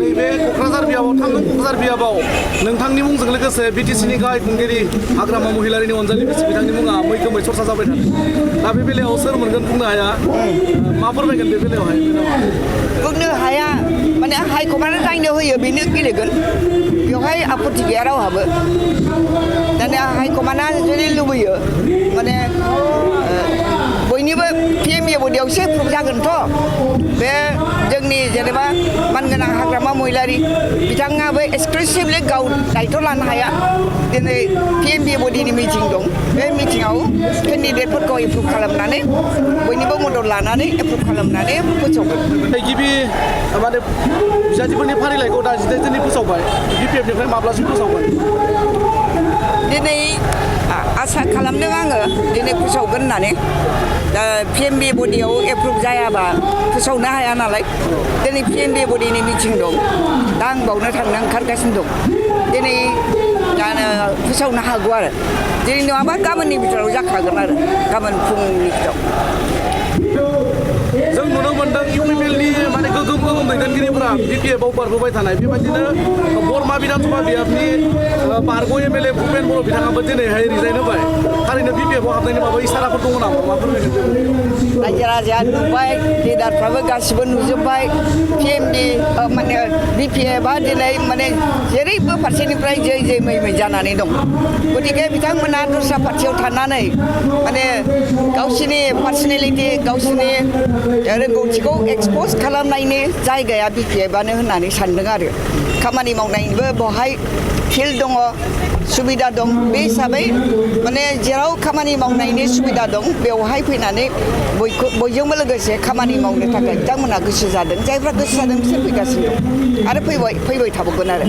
नैबे क'क्राझार बियाबाव 3 नं क'क्राझार बियाबाव नोंथांनि मुंजों लोगोसे बिटिसिनि गाहाय खुंगिरि हाग्रामा महिलारिनि अनजालि बिथांनि मुङा मैखोमै सरसा जाबाय थादों दा बे बेलायाव सोर मोनगोन बुंनो हाया मा फोरमायगोन बे बेलायावहाय बुंनो हाया माने हाइकमान्डआ जायनो होयो बेनो गेलेगोन बेवहाय आपत्ति गैया रावहाबो दानिया हाइकमान्डआ जुदि लुबैयो माने बयनिबो पिएमए बडियावसो प्रुभ जागोनथ' बे जोंनि जेनेबा मानगोनां हाग्रामा महिलारि बिथाङाबो एक्सक्लुसिभलि गाव दायथ' लानो हाया दिनै पिएमए बडिनि मिटिं दं बे मिटिङाव केन्डिडेटफोरखौ एप्रुभ खालामनानै बयनिबो मदद लानानै एप्रुभ खालामनानै फोसावगोन गिबि माने बिजाथिफोरनि फारिलाइखौ दा 18 जोननि फोसावबाय बिपिएफनिफ्राय माब्लासिम फोसावगोन दिनै आसा खालामदों आङो दिनै फोसावगोन होननानै दा पिएमबि बडियाव एप्रुभ जायाबा फोसावनो हाया नालाय दिनै पिएमबि बडिनि मिटिं दं दा आं बावनो थांनो ओंखारगासिनो दं दिनै जानो फोसावनो हागौ आरो दिनै नङाबा गाबोननि बिथोराव जाखागोन आरो गाबोन फुंनि बिथोराव जों नुनो मोन्दों इउपिपिएलनि माने गोगोम दैदेनगिरिफोरा बिपिएफआव बारबोबाय थानाय बेबायदिनो बरमा बिधानसभा बियाबनि बारग' एमएलए भुपेन बर' बिथाङाबो दिनैहाय रिजाइन होबाय थारैनो बिपिएफआव हाबनायनि माबा इसाराफोर दङ नामा मा फोरमायगोन रायजो राजाया नुबाय लिडारफ्राबो गासिबो नुजोब्बाय पिएमनि माने बिपिएफआ दिनै माने जेरैबो फारसेनिफ्राय जै मै जानानै दं गतिके बिथांमोना दस्रा पार्टियाव थानानै माने गावसिनि पार्सनेलिटि गावसिनि रोंगौथिखौ एक्सपज खालामनायनि जायगाया बिपिएफआनो होननानै सानदों आरो खामानि मावनायनिबो बेवहाय फिल्ड दङ सुबिदा दं बे हिसाबै माने जेराव खामानि मावनायनि सुबिदा दं बेवहाय फैनानै बयजोंबो लोगोसे खामानि मावनो थाखाय बिथांमोनहा गोसो जादों जायफ्रा गोसो जादों बिसोर फैगासिनो दं आरो फैबाय थाबावगोन आरो